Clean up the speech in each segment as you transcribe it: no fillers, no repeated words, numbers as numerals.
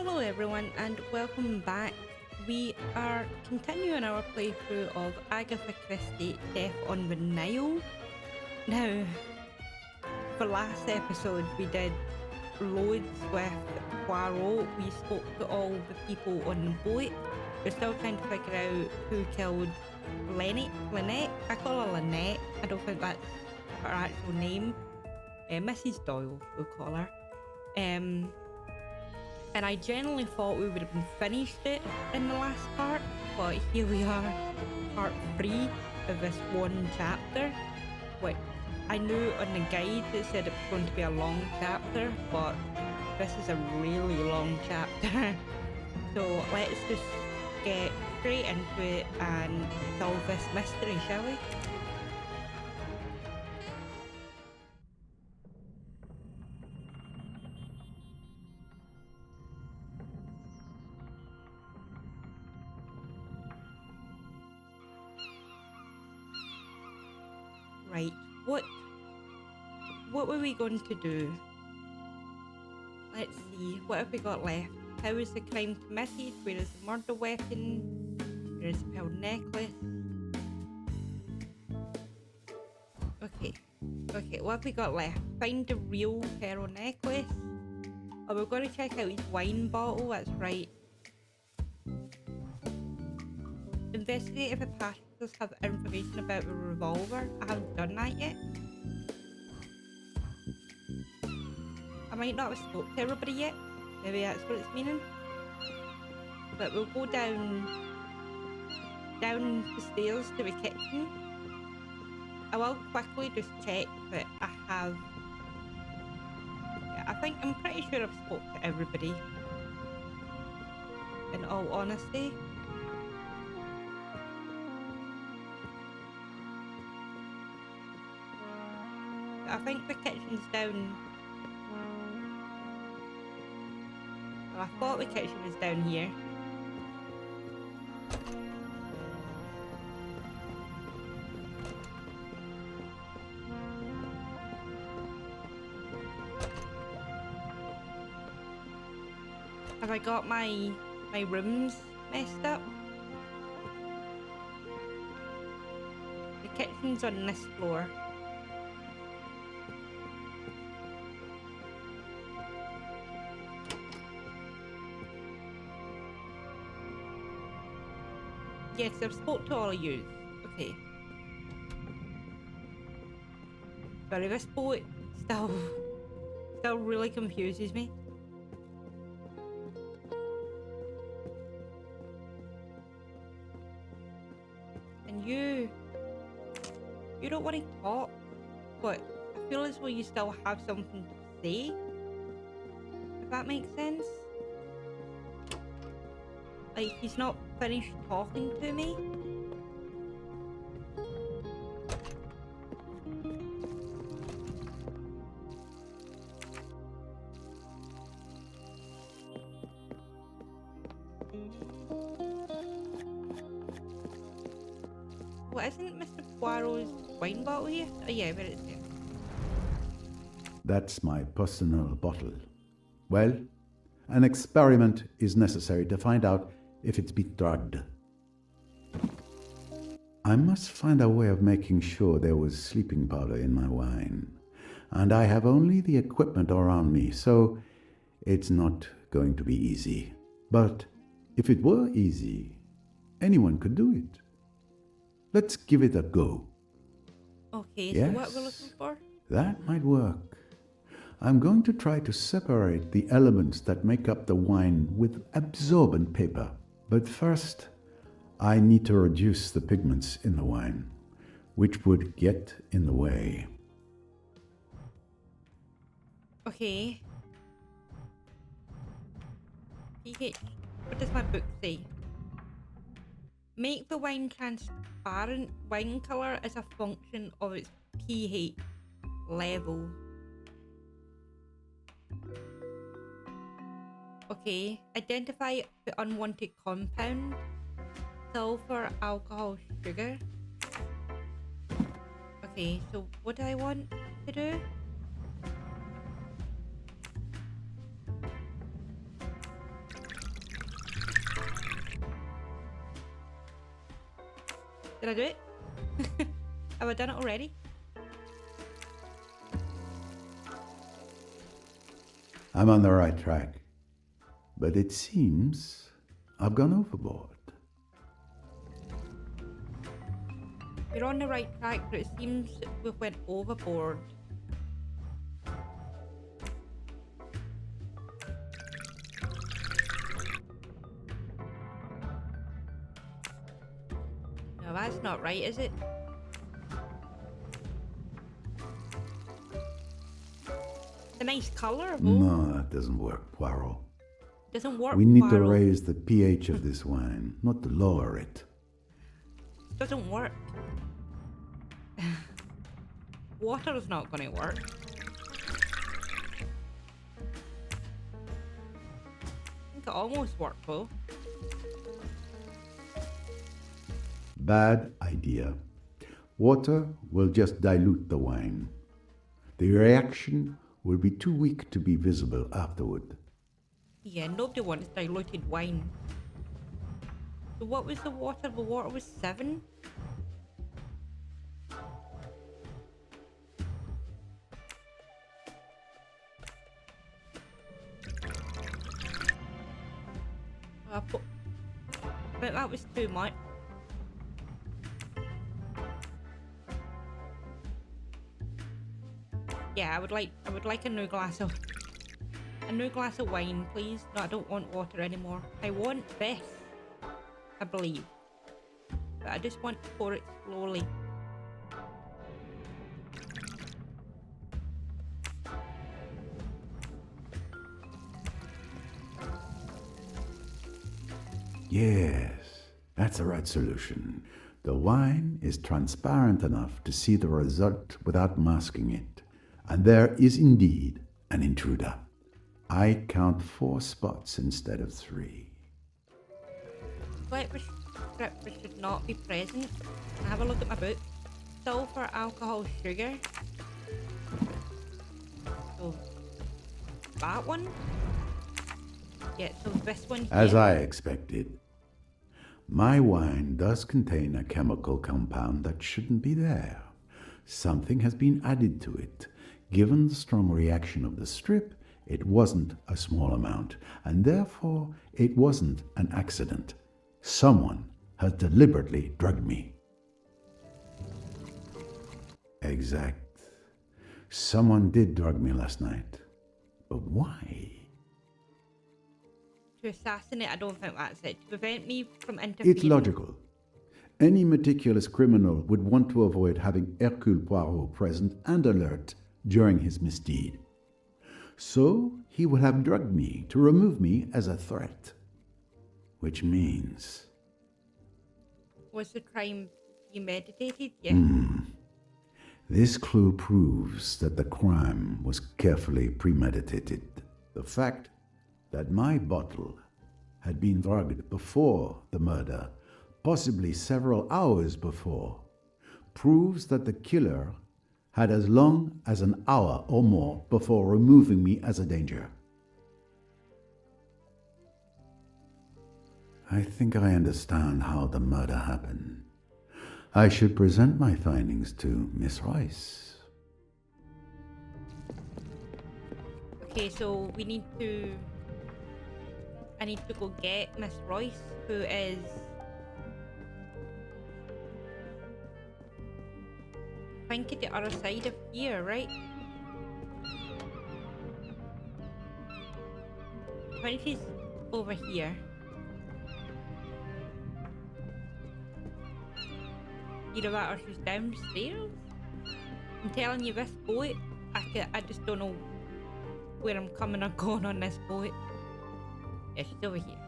Hello everyone and welcome back. We are continuing our playthrough of Agatha Christie, Death on the Nile. Now, for last episode we did loads with Poirot. We spoke to all the people on the boat. We're still trying to figure out who killed Linnet. I call her Linnet. I don't think that's her actual name. Mrs. Doyle, we'll call her. And I genuinely thought we would have been finished it in the last part, but here we are, part 3 of this one chapter, which I knew on the guide it said it was going to be a long chapter, but this is a really long chapter. So let's just get straight into it and solve this mystery, shall we? Right, what were we going to do? Let's see, what have we got left? How was the crime committed? Where is the murder weapon? Where is the pearl necklace? Okay, what have we got left? Find the real pearl necklace. Oh, we're going to check out his wine bottle, that's right. Investigate if the passengers have information about the revolver. I haven't done that yet. I might not have spoke to everybody yet. Maybe that's what it's meaning. But we'll go down the stairs to the kitchen. I will quickly just check that I have... Yeah, I'm pretty sure I've spoke to everybody. In all honesty. I think the kitchen's down. Well, I thought the kitchen was down here. Have I got my rooms messed up? The kitchen's on this floor. Yes, I've spoke to all of you. Okay. Sorry, this boat still really confuses me. And you don't want to talk, but I feel as though you still have something to say. If that makes sense. Like, he's not finished talking to me. What, isn't Mr. Poirot's wine bottle here? Oh yeah, but it's here. That's my personal bottle. Well, an experiment is necessary to find out if it's been drugged. I must find a way of making sure there was sleeping powder in my wine. And I have only the equipment around me, so it's not going to be easy. But if it were easy, anyone could do it. Let's give it a go. Okay, yes, so what we're looking for? That might work. I'm going to try to separate the elements that make up the wine with absorbent paper. But first, I need to reduce the pigments in the wine, which would get in the way. Okay. pH. What does my book say? Make the wine transparent. Wine colour is a function of its pH level. Okay, identify the unwanted compound. Sulfur, alcohol, sugar. Okay, so what do I want to do? Did I do it? Have I done it already? I'm on the right track. But it seems I've gone overboard. You're on the right track, but it seems we went overboard. No, that's not right, is it? It's a nice colour, though. No, that doesn't work, Poirot. Doesn't work. We need to Poirot. raise the pH of this wine, not to lower it. Doesn't work. Water's not going to work. I think it almost worked though. Bad idea. Water will just dilute the wine. The reaction will be too weak to be visible afterward. Yeah, nobody wants diluted wine. So what was the water? The water was 7? I think that was too much. Yeah, I would like a new glass of wine, please. No, I don't want water anymore. I want this, I believe. But I just want to pour it slowly. Yes, that's the right solution. The wine is transparent enough to see the result without masking it. And there is indeed an intruder. I count 4 spots instead of 3. Slippers should not be present. Have a look at my book. Sulfur, alcohol, sugar. So that one? Yeah, so this one here. As I expected. My wine does contain a chemical compound that shouldn't be there. Something has been added to it. Given the strong reaction of the strip, it wasn't a small amount, and therefore it wasn't an accident. Someone has deliberately drugged me. Exact. Someone did drug me last night. But why? To assassinate, I don't think that's it. To prevent me from interfering. It's logical. Any meticulous criminal would want to avoid having Hercule Poirot present and alert during his misdeed. So he would have drugged me to remove me as a threat. Which means... Was the crime premeditated? Yeah. This clue proves that the crime was carefully premeditated. The fact that my bottle had been drugged before the murder, possibly several hours before, proves that the killer had as long as an hour or more before removing me as a danger. I think I understand how the murder happened. I should present my findings to Miss Royce. Okay, so I need to go get Miss Royce, who is... I think at the other side of here, right? I think she's over here. Either that or she's downstairs. I'm telling you, this boat, I just don't know where I'm coming or going on this boat. Yeah, she's over here.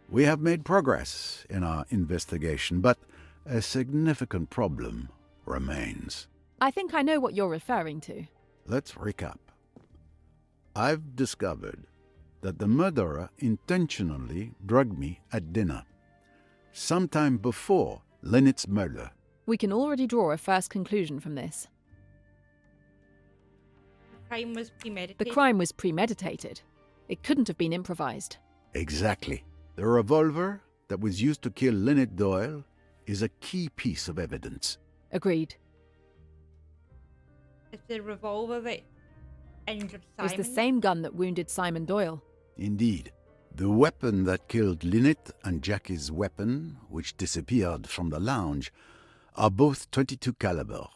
We have made progress in our investigation, but a significant problem remains. I think I know what you're referring to. Let's recap. I've discovered that the murderer intentionally drugged me at dinner, sometime before Linnet's murder. We can already draw a first conclusion from this. The crime was premeditated. The crime was premeditated. It couldn't have been improvised. Exactly. The revolver that was used to kill Linnet Doyle is a key piece of evidence. Agreed. It's the revolver that injured Simon. It's the same gun that wounded Simon Doyle. Indeed. The weapon that killed Linnet and Jackie's weapon, which disappeared from the lounge, are both .22 caliber,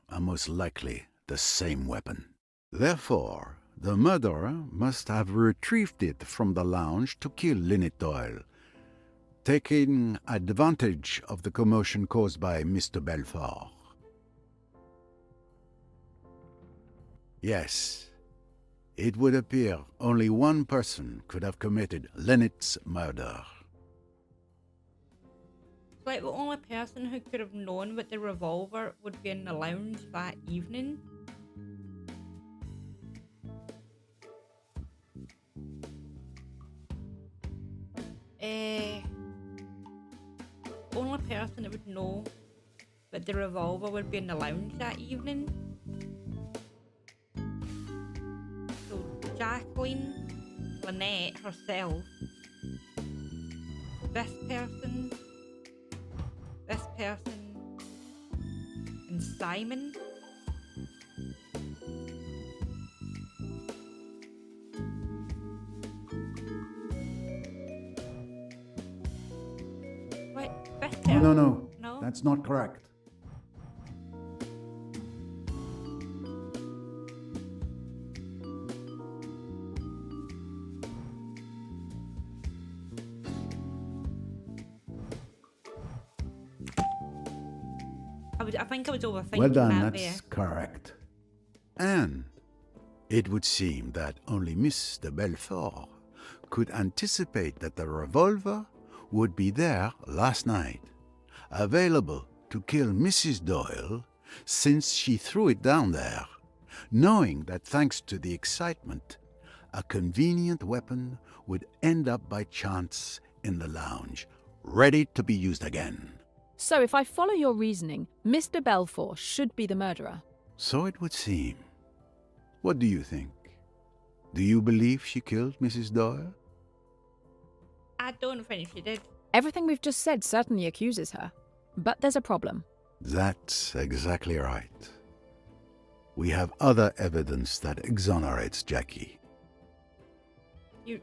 and most likely the same weapon. Therefore, the murderer must have retrieved it from the lounge to kill Linnet Doyle, taking advantage of the commotion caused by Mr. Belfort. Yes, it would appear only one person could have committed Linnet's murder. Like the only person who could have known that the revolver would be in the lounge that evening. Only person that would know that the revolver would be in the lounge that evening. So Jacqueline, Linnet herself, this person, and Simon. What? This person? No. No? That's not correct. I think I was overthinking Well done, that that's there. correct. And it would seem that only Mr. Belfort could anticipate that the revolver would be there last night, available to kill Mrs. Doyle since she threw it down there, knowing that thanks to the excitement, a convenient weapon would end up by chance in the lounge, ready to be used again. So if I follow your reasoning, Mr. Belfort should be the murderer. So it would seem. What do you think? Do you believe she killed Mrs. Doyle? I don't think she did. Everything we've just said certainly accuses her. But there's a problem. That's exactly right. We have other evidence that exonerates Jackie. She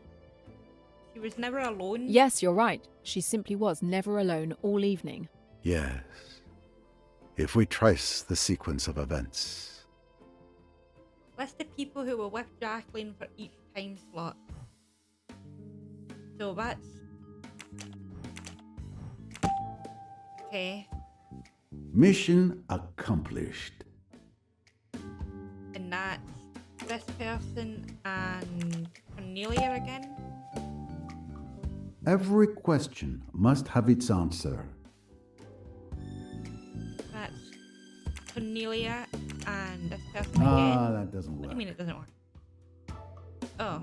was never alone. Yes, you're right. She simply was never alone all evening. Yes. If we trace the sequence of events. List the people who were with Jacqueline for each time slot. So that's... Okay. Mission accomplished. And that's this person and Cornelia again. Every question must have its answer. That's Cornelia and this person Ah, again. that doesn't What do work. you mean it doesn't work? Oh.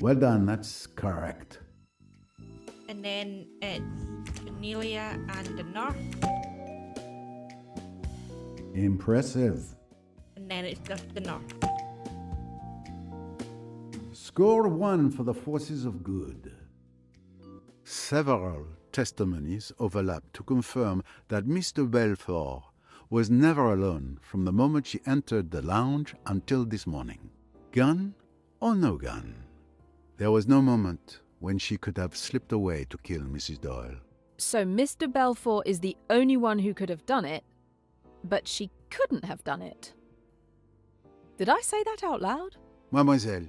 Well done, that's correct. And then it's Cornelia and the nurse. Impressive. And then it's just the nurse. Score 1 for the forces of good. Several testimonies overlap to confirm that Mr. Belfort was never alone from the moment she entered the lounge until this morning. Gun or no gun, there was no moment when she could have slipped away to kill Mrs. Doyle. So Mr. Belfort is the only one who could have done it, but she couldn't have done it. Did I say that out loud? Mademoiselle,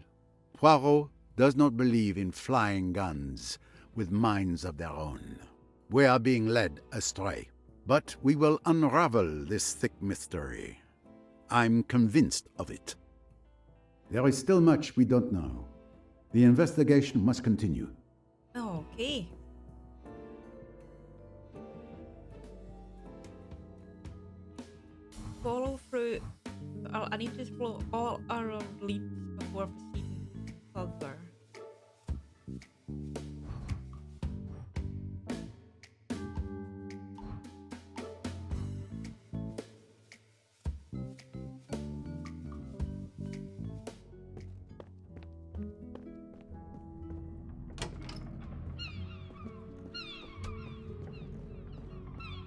Poirot does not believe in flying guns with minds of their own. We are being led astray, but we will unravel this thick mystery. I'm convinced of it. There is still much we don't know. The investigation must continue. Okay. Follow through. I need to follow all our leads before proceeding further.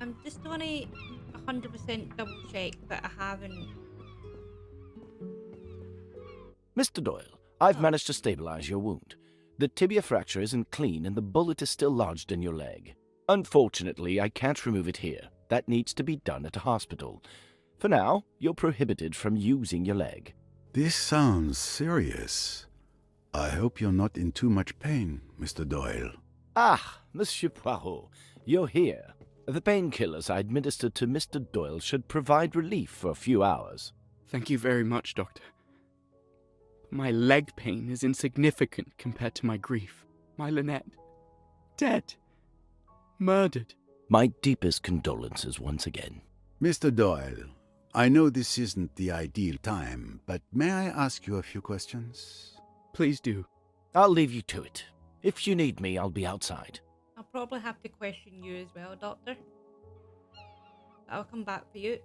I'm just want to 100% double check that I haven't. Mr. Doyle, I've managed to stabilize your wound. The tibia fracture isn't clean and the bullet is still lodged in your leg. Unfortunately, I can't remove it here. That needs to be done at a hospital. For now, you're prohibited from using your leg. This sounds serious. I hope you're not in too much pain, Mr. Doyle. Ah, Monsieur Poirot, you're here. The painkillers I administered to Mr. Doyle should provide relief for a few hours. Thank you very much, Doctor. My leg pain is insignificant compared to my grief. My Linnet. Dead. Murdered. My deepest condolences once again. Mr. Doyle, I know this isn't the ideal time, but may I ask you a few questions? Please do. I'll leave you to it. If you need me, I'll be outside. I'll probably have to question you as well, Doctor. I'll come back for you.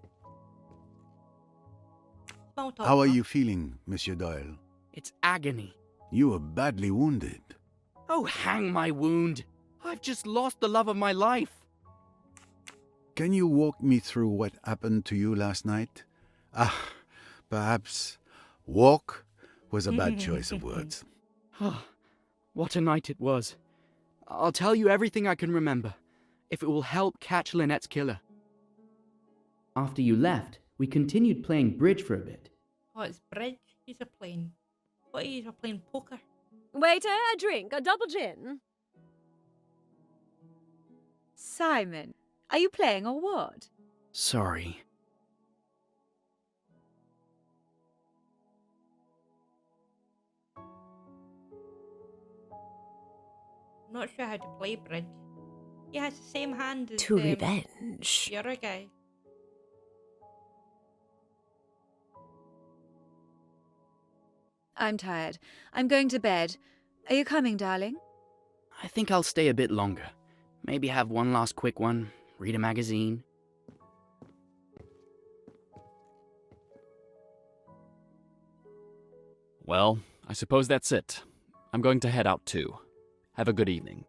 Small talk. How are huh? you feeling, Monsieur Doyle? It's agony. You were badly wounded. Oh, hang my wound. I've just lost the love of my life. Can you walk me through what happened to you last night? Perhaps walk was a bad choice of words. Ah, what a night it was. I'll tell you everything I can remember, if it will help catch Linnet's killer. After you left, we continued playing bridge for a bit. Oh, it's bridge he's a playing. What he's a playing poker. Waiter, a drink, a double gin. Simon, are you playing or what? Sorry. I'm not sure how to play bridge. He has the same hand as To revenge. the other guy. I'm tired. I'm going to bed. Are you coming, darling? I think I'll stay a bit longer. Maybe have one last quick one, read a magazine. Well, I suppose that's it. I'm going to head out too. Have a good evening.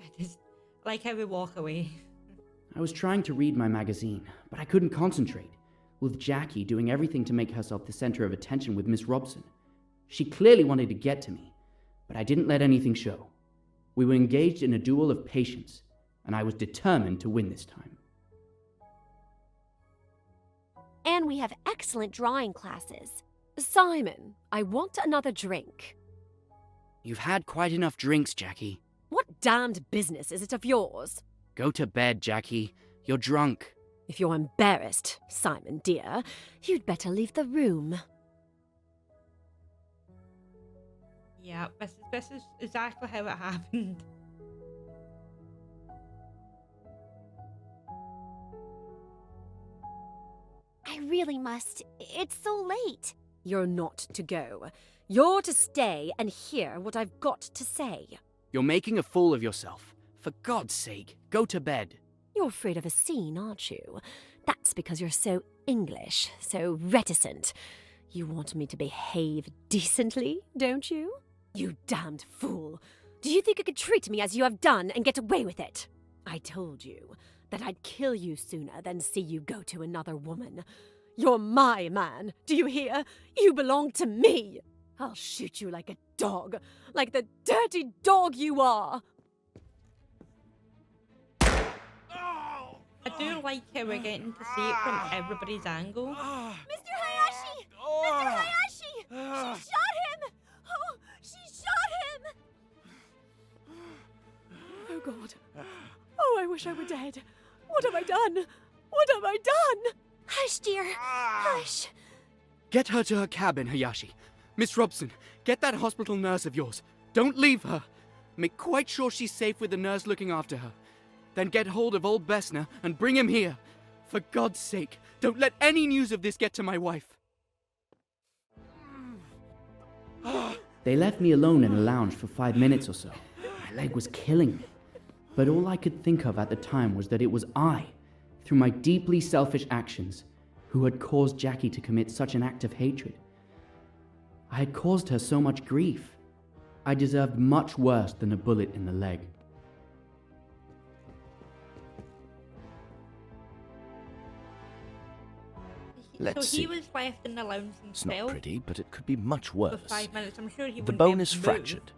I just like how we walk away. I was trying to read my magazine, but I couldn't concentrate, with Jackie doing everything to make herself the center of attention with Miss Robson. She clearly wanted to get to me, but I didn't let anything show. We were engaged in a duel of patience, and I was determined to win this time. And we have excellent drawing classes. Simon, I want another drink. You've had quite enough drinks, Jackie. What damned business is it of yours? Go to bed, Jackie. You're drunk. If you're embarrassed, Simon dear, you'd better leave the room. Yeah, this is exactly how it happened. I really must. It's so late. You're not to go. You're to stay and hear what I've got to say. You're making a fool of yourself. For God's sake, go to bed. You're afraid of a scene, aren't you? That's because you're so English, so reticent. You want me to behave decently, don't you? You damned fool. Do you think you could treat me as you have done and get away with it? I told you that I'd kill you sooner than see you go to another woman. You're my man, do you hear? You belong to me. I'll shoot you like a dog, like the dirty dog you are. I do like how we're getting to see it from everybody's angle. Mr. Hayashi! Mr. Hayashi! She shot him! Oh, she shot him! Oh, God. Oh, I wish I were dead. What have I done? What have I done? Hush, dear. Hush. Get her to her cabin, Hayashi. Miss Robson, get that hospital nurse of yours. Don't leave her. Make quite sure she's safe with the nurse looking after her. Then get hold of old Bessner and bring him here. For God's sake, don't let any news of this get to my wife. They left me alone in the lounge for 5 minutes or so. My leg was killing me. But all I could think of at the time was that it was I, through my deeply selfish actions, who had caused Jackie to commit such an act of hatred. I had caused her so much grief. I deserved much worse than a bullet in the leg. Let's so he see. was left in the lounge It's not himself pretty, but it could be much for worse. 5 minutes. I'm sure he The wouldn't bone be is able to move. fractured,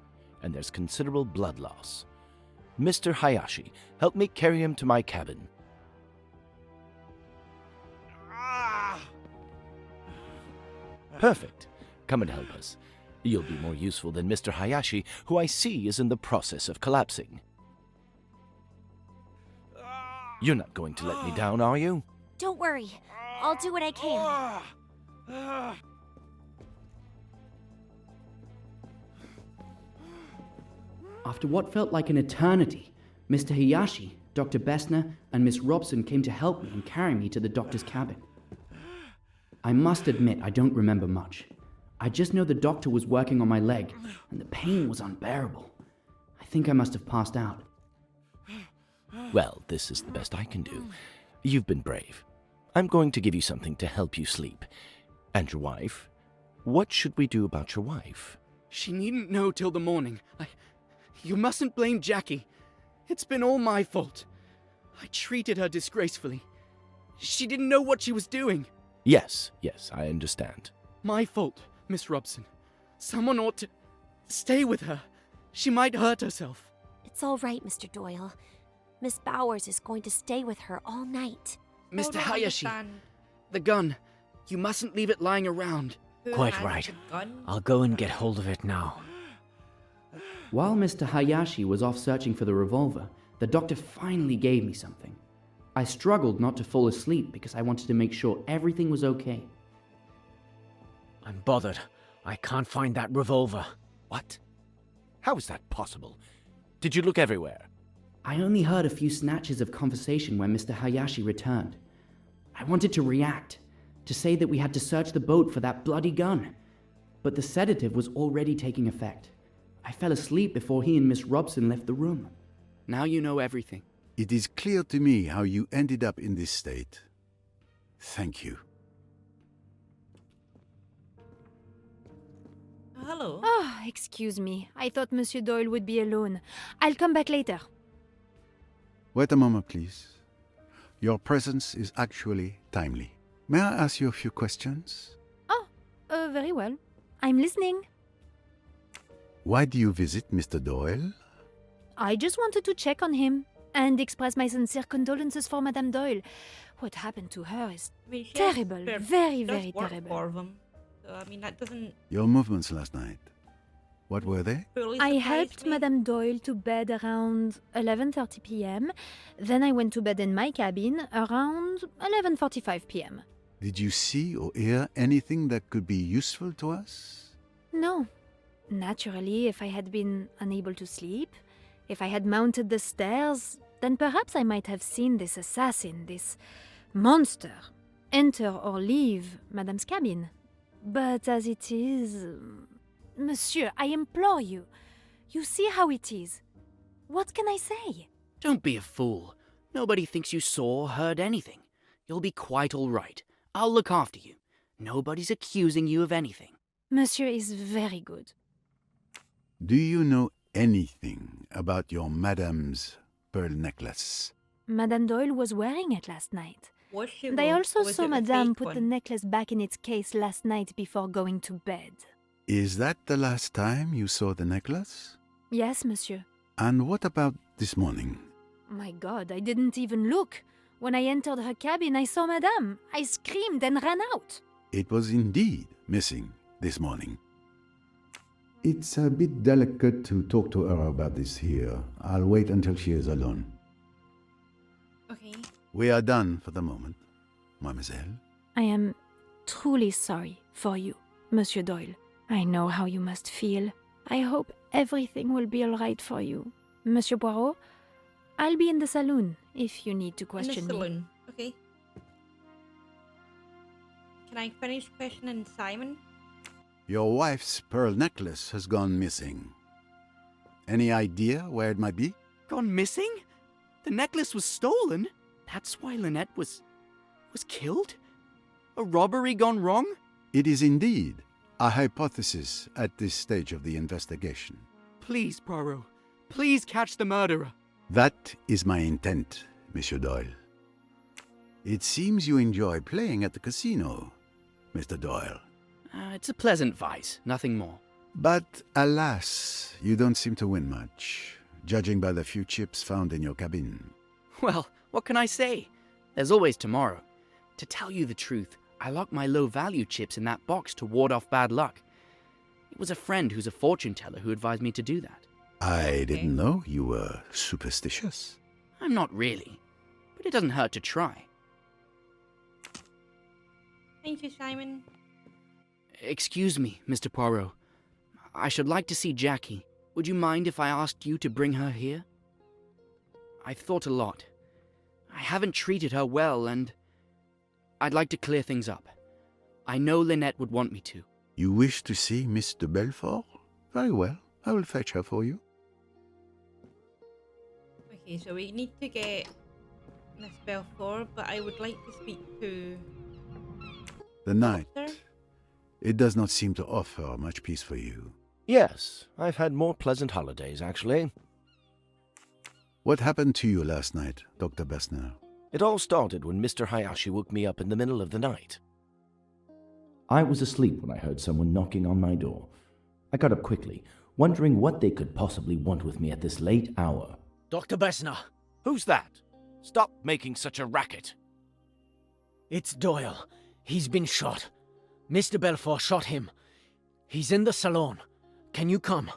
and there's considerable blood loss. Mr. Hayashi, help me carry him to my cabin. Perfect. Come and help us. You'll be more useful than Mr. Hayashi, who I see is in the process of collapsing. You're not going to let me down, are you? Don't worry. I'll do what I can. After what felt like an eternity, Mr. Hayashi, Dr. Bessner, and Miss Robson came to help me and carry me to the doctor's cabin. I must admit I don't remember much. I just know the doctor was working on my leg, and the pain was unbearable. I think I must have passed out. Well, this is the best I can do. You've been brave. I'm going to give you something to help you sleep. And your wife? What should we do about your wife? She needn't know till the morning. You mustn't blame Jackie. It's been all my fault. I treated her disgracefully. She didn't know what she was doing. Yes, I understand. My fault, Miss Robson. Someone ought to stay with her. She might hurt herself. It's all right, Mr. Doyle. Miss Bowers is going to stay with her all night. Mr. don't Hayashi, understand the gun. You mustn't leave it lying around. who Quite has right. the gun. I'll go and get hold of it now. While Mr. Hayashi was off searching for the revolver, the doctor finally gave me something. I struggled not to fall asleep because I wanted to make sure everything was okay. I'm bothered. I can't find that revolver. What? How is that possible? Did you look everywhere? I only heard a few snatches of conversation when Mr. Hayashi returned. I wanted to react, to say that we had to search the boat for that bloody gun. But the sedative was already taking effect. I fell asleep before he and Miss Robson left the room. Now you know everything. It is clear to me how you ended up in this state. Thank you. Hello. Oh, excuse me. I thought Monsieur Doyle would be alone. I'll come back later. Wait a moment, please. Your presence is actually timely. May I ask you a few questions? Very well. I'm listening. Why do you visit Mr. Doyle? I just wanted to check on him and express my sincere condolences for Madame Doyle. What happened to her is I mean, she terrible. does Very, very work terrible. for them. So, I mean, that doesn't Your movements last night. What were they? fully I surprise helped me. Madame Doyle to bed around 11:30 p.m. Then I went to bed in my cabin around 11:45 p.m. Did you see or hear anything that could be useful to us? No. Naturally, if I had been unable to sleep, if I had mounted the stairs, then perhaps I might have seen this assassin, this monster, enter or leave Madame's cabin. But as it is... Monsieur, I implore you. You see how it is. What can I say? Don't be a fool. Nobody thinks you saw or heard anything. You'll be quite all right. I'll look after you. Nobody's accusing you of anything. Monsieur is very good. Do you know anything about your madame's pearl necklace? Madame Doyle was wearing it last night. Was she And I though? also Was saw it the Madame fake put the one? necklace back in its case last night before going to bed. Is that the last time you saw the necklace? Yes, monsieur. And what about this morning? My God, I didn't even look. When I entered her cabin, I saw Madame. I screamed and ran out. It was indeed missing this morning. It's a bit delicate to talk to her about this here. I'll wait until she is alone. Okay. We are done for the moment, mademoiselle. I am truly sorry for you, Monsieur Doyle. I know how you must feel. I hope everything will be all right for you. Monsieur Poirot, I'll be in the saloon if you need to question in the me. saloon. Okay. Can I finish questioning Simon? Your wife's pearl necklace has gone missing. Any idea where it might be? Gone missing? The necklace was stolen? That's why Linnet was killed? A robbery gone wrong? It is indeed a hypothesis at this stage of the investigation. Please, Poirot. Please catch the murderer. That is my intent, Monsieur Doyle. It seems you enjoy playing at the casino, Mr. Doyle. It's a pleasant vice, nothing more. But alas, you don't seem to win much, judging by the few chips found in your cabin. Well, what can I say? There's always tomorrow. To tell you the truth, I locked my low-value chips in that box to ward off bad luck. It was a friend who's a fortune teller who advised me to do that. I didn't know you were superstitious. I'm not really, but it doesn't hurt to try. Thank you, Simon. Excuse me, Mr. Poirot. I should like to see Jackie. Would you mind if I asked you to bring her here? I've thought a lot. I haven't treated her well, and I'd like to clear things up. I know Linnet would want me to. You wish to see Miss de Belfort? Very well, I will fetch her for you. Okay, so we need to get Miss Belfort, but I would like to speak to The night. Doctor. It does not seem to offer much peace for you. Yes, I've had more pleasant holidays, actually. What happened to you last night, Dr. Bessner? It all started when Mr. Hayashi woke me up in the middle of the night. I was asleep when I heard someone knocking on my door. I got up quickly, wondering what they could possibly want with me at this late hour. Dr. Bessner, Who's that? Stop making such a racket. it's Doyle. He's been shot. Mr. Belfort shot him. He's in the salon. Can you come?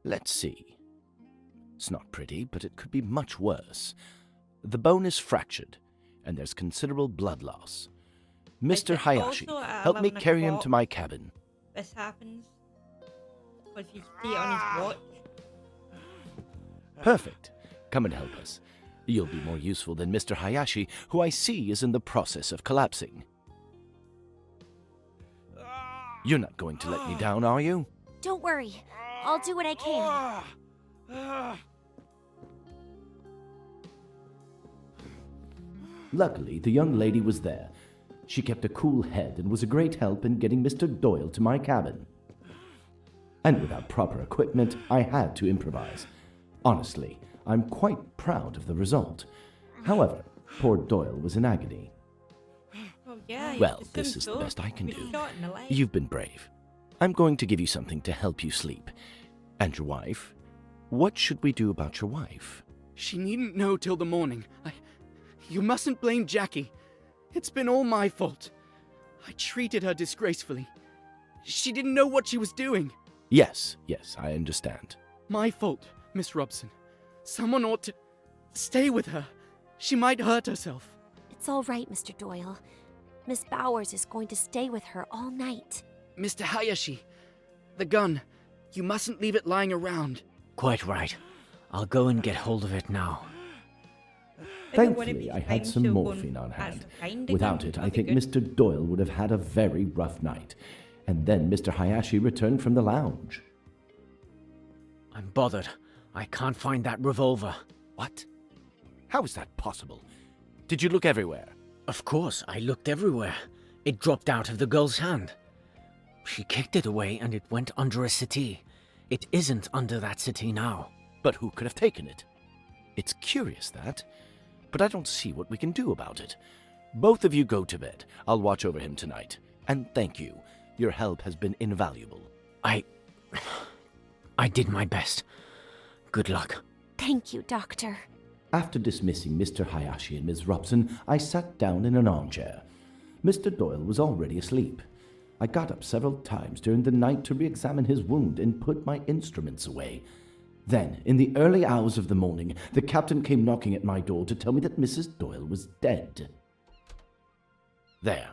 Let's see. It's not pretty, but it could be much worse. The bone is fractured, and there's considerable blood loss. Mr. It's Hayashi, also at help me 11 carry him o'clock. to my cabin. This happens. Because you see it on his watch. Perfect. Come and help us. You'll be more useful than Mr. Hayashi, who I see is in the process of collapsing. You're not going to let me down, are you? Don't worry. I'll do what I can. Luckily, the young lady was there. She kept a cool head and was a great help in getting Mr. Doyle to my cabin. And without proper equipment, I had to improvise. Honestly, I'm quite proud of the result. However, poor Doyle was in agony. Oh, yeah. you Well, assume this is the so. best I can He was do. shot in the leg. You've been brave. I'm going to give you something to help you sleep. And your wife? What should we do about your wife? She needn't know till the morning. You mustn't blame Jackie. It's been all my fault. I treated her disgracefully. She didn't know what she was doing. Yes, I understand. My fault, Miss Robson. Someone ought to stay with her. She might hurt herself. It's all right, Mr. Doyle. Miss Bowers is going to stay with her all night. Mr. Hayashi, the gun. You mustn't leave it lying around. Quite right. I'll go and get hold of it now. Thankfully, I had some morphine on hand. Without it, I think Mr. Doyle would have had a very rough night. And then Mr. Hayashi returned from the lounge. I'm bothered. I can't find that revolver. What? How is that possible? Did you look everywhere? Of course, I looked everywhere. It dropped out of the girl's hand. She kicked it away and it went under a settee. It isn't under that settee now. But who could have taken it? It's curious, that. But I don't see what we can do about it. Both of you go to bed. I'll watch over him tonight. And thank you. Your help has been invaluable. I did my best. Good luck. Thank you, Doctor. After dismissing Mr. Hayashi and Miss Robson, I sat down in an armchair. Mr. Doyle was already asleep. I got up several times during the night to re-examine his wound and put my instruments away. Then, in the early hours of the morning, the captain came knocking at my door to tell me that Mrs. Doyle was dead. There.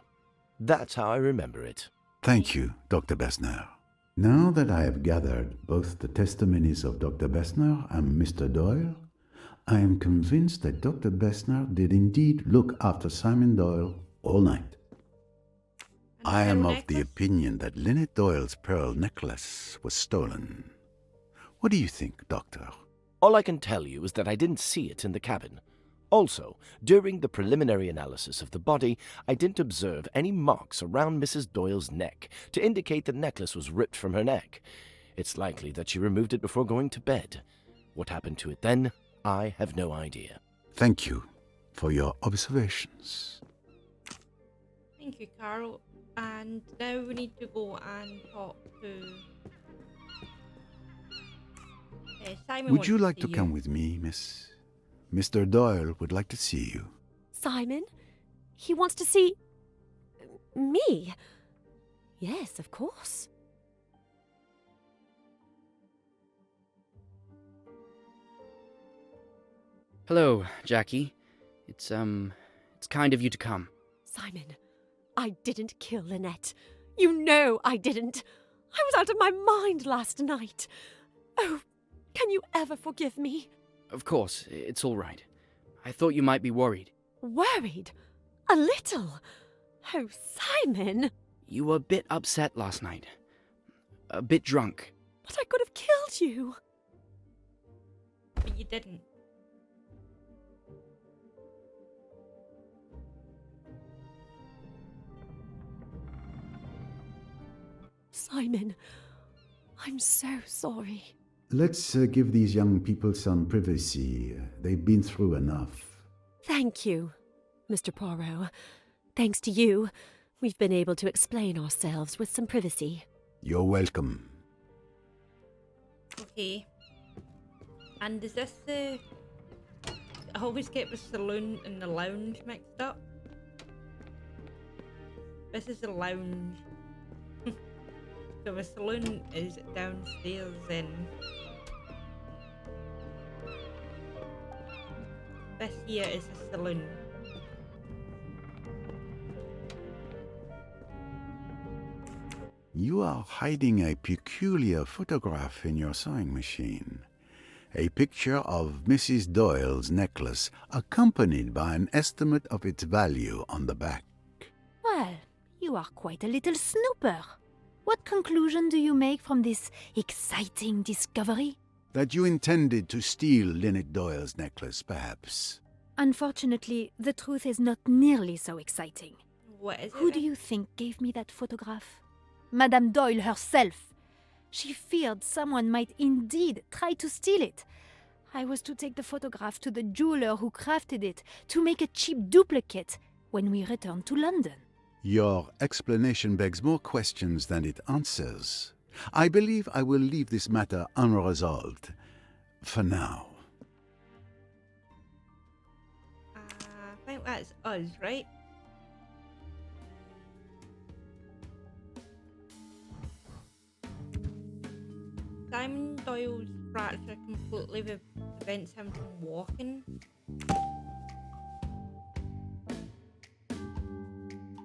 That's how I remember it. Thank you, Dr. Bessner. Now that I have gathered both the testimonies of Dr. Bessner and Mr. Doyle, I am convinced that Dr. Bessner did indeed look after Simon Doyle all night. I am of the opinion that Linnet Doyle's pearl necklace was stolen. What do you think, Doctor? All I can tell you is that I didn't see it in the cabin. Also, during the preliminary analysis of the body, I didn't observe any marks around Mrs. Doyle's neck to indicate the necklace was ripped from her neck. It's likely that she removed it before going to bed. What happened to it then, I have no idea. Thank you for your observations. Thank you, Carol. And now we need to go and talk to Simon. Would you wants like see to come with me, Miss? Mr. Doyle would like to see you. Simon? He wants to see... me? Yes, of course. Hello, Jackie. It's kind of you to come. Simon, I didn't kill Linnet. You know I didn't. I was out of my mind last night. Oh, can you ever forgive me? Of course, it's all right. I thought you might be worried. Worried? A little. Oh, Simon. You were a bit upset last night. A bit drunk. But I could have killed you. But you didn't. Simon, I'm so sorry. Let's give these young people some privacy. They've been through enough. Thank you, Mr. Poirot. Thanks to you, we've been able to explain ourselves with some privacy. You're welcome. Okay. And is this the... I always get the saloon and the lounge mixed up. This is the lounge. So the saloon is downstairs then. This here is the saloon. You are hiding a peculiar photograph in your sewing machine. A picture of Mrs. Doyle's necklace, accompanied by an estimate of its value on the back. Well, you are quite a little snooper. What conclusion do you make from this exciting discovery? That you intended to steal Linnet Doyle's necklace, perhaps. Unfortunately, the truth is not nearly so exciting. What is it? Who do you think gave me that photograph? Madame Doyle herself. She feared someone might indeed try to steal it. I was to take the photograph to the jeweler who crafted it to make a cheap duplicate when we returned to London. Your explanation begs more questions than it answers. I believe I will leave this matter unresolved. For now. I think that's us, right? Simon Doyle's fracture completely prevents him from walking.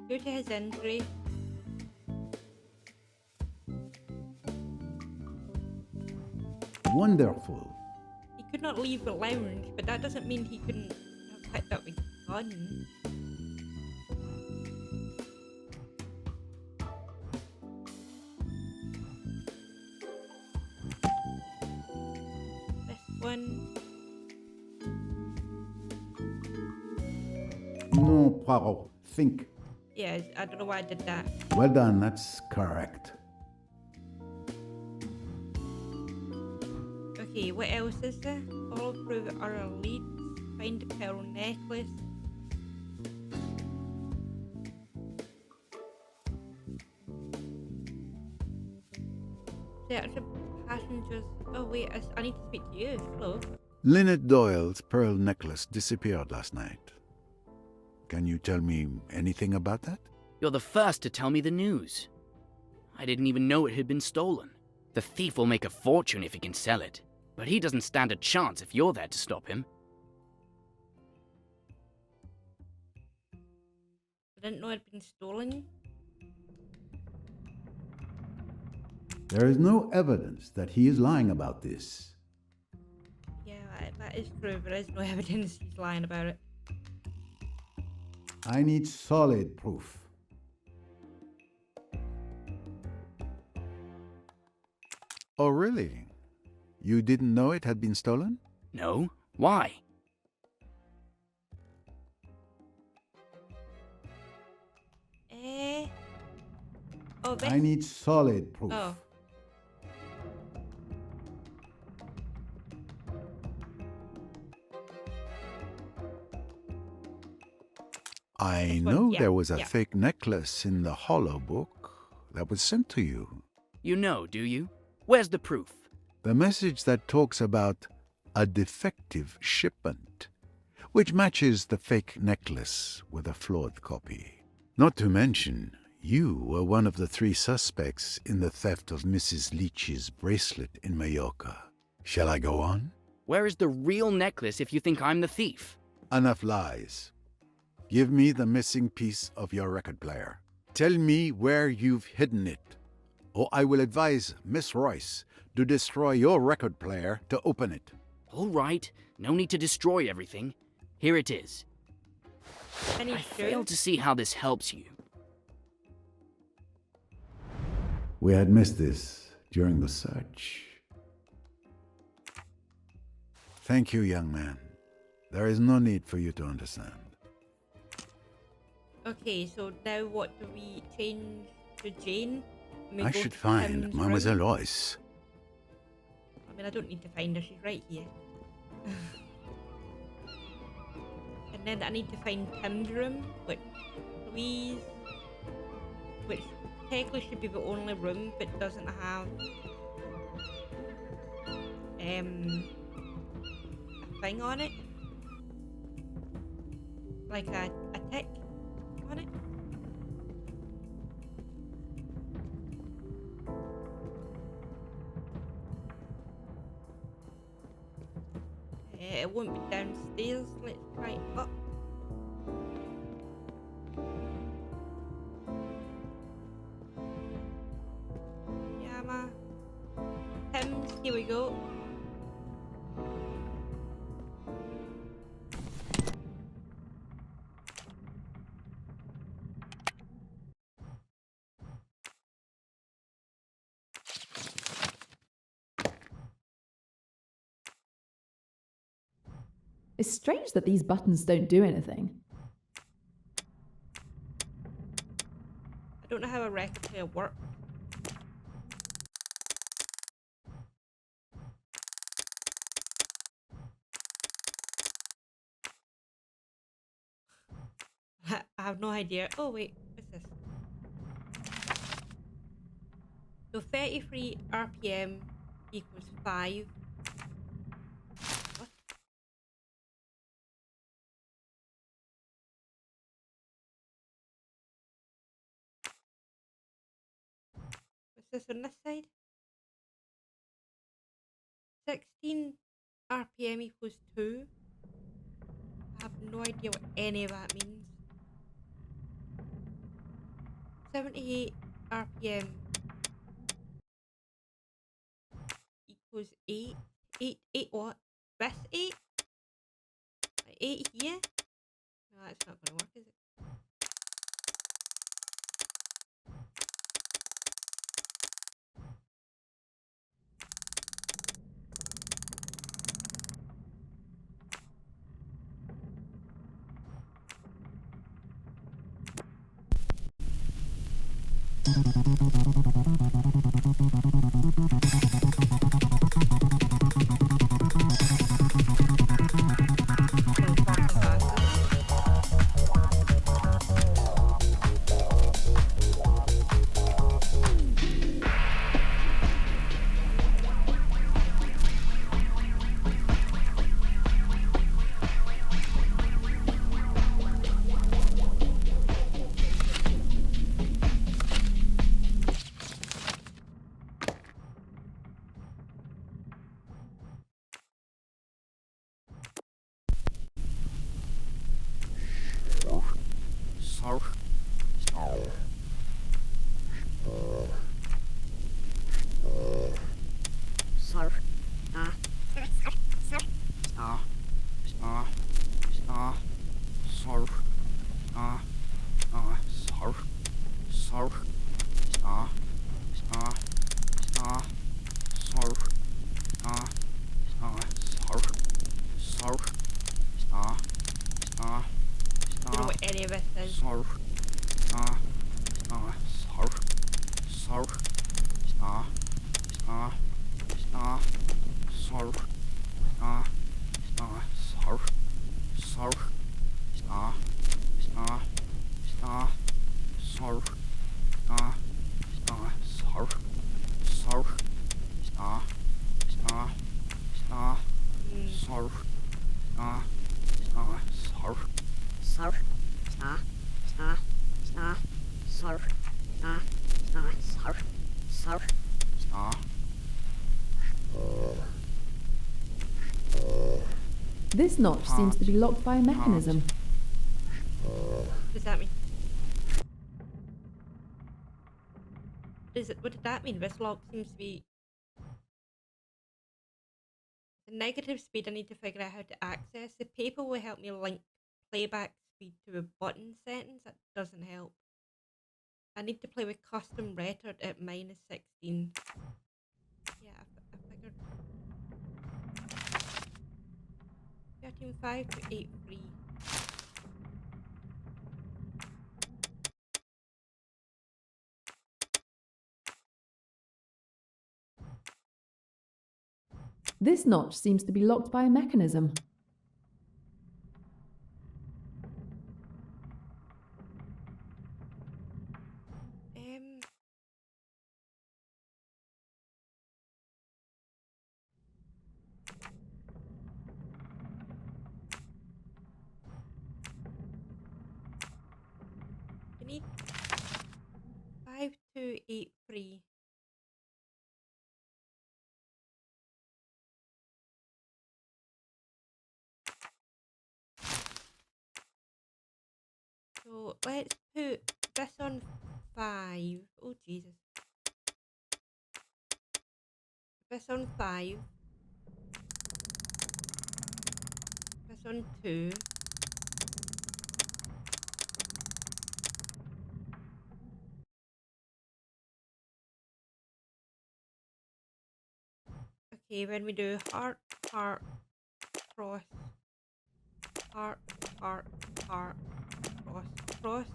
Due to his injury, Wonderful. he could not leave the lounge, but that doesn't mean he couldn't have picked up a gun. This one. No, Poirot. Think. Yeah, I don't know why I did that. Well done, that's correct. Okay, what else is there? Follow through our leads, find a pearl necklace. Search the passengers. Oh wait, I need to speak to you. Hello. Linnet Doyle's pearl necklace disappeared last night. Can you tell me anything about that? You're the first to tell me the news. I didn't even know it had been stolen. The thief will make a fortune if he can sell it, but he doesn't stand a chance if you're there to stop him. I didn't know it had been stolen. There is no evidence that he is lying about this. Yeah, that is true. There is no evidence he's lying about it. I need solid proof. Oh, really? You didn't know it had been stolen? No? Why? Oh, this... I need solid proof. Oh. I This one, know yeah, there was a yeah. fake necklace in the hollow book that was sent to you. You know, do you? Where's the proof? The message that talks about a defective shipment, which matches the fake necklace with a flawed copy. Not to mention, you were one of the 3 suspects in the theft of Mrs. Leach's bracelet in Mallorca. Shall I go on? Where is the real necklace if you think I'm the thief? Enough lies. Give me the missing piece of your record player. Tell me where you've hidden it, or I will advise Miss Royce to destroy your record player to open it. All right, no need to destroy everything. Here it is. Any I clue? fail to see how this helps you. We had missed this during the search. Thank you, young man. There is no need for you to understand. Okay, so now what do we change to Jane? We I go should to find Tim's Mademoiselle room? Royce. I mean, I don't need to find her, she's right here. And then I need to find Tim's room, which technically should be the only room, but doesn't have a thing on it. Like a tick on it. It won't be downstairs. Let's try it up. Yama. Tim's, here we go. It's strange that these buttons don't do anything. I don't know how a record player works. I have no idea. Oh wait, what's this? So 33 RPM equals 5. What? What's this on this side? 16 RPM equals 2. I have no idea what any of that means. 78 RPM equals 8. 8 what? This 8? 8 here? No, that's not gonna work, is it? I don't know what any of it is. This notch seems to be locked by a mechanism. What does that mean? What did that mean? This lock seems to be... The negative speed I need to figure out how to access. The paper will help me link playback speed to a button settings. That doesn't help. I need to play with custom retard at -16. Yeah, I figured. 13.5 to 8.3. This notch seems to be locked by a mechanism. I need 5283. So let's put this on 5. Oh Jesus. This on 5. This on 2. Okay, when we do heart, heart, cross, heart, heart, heart, cross, cross.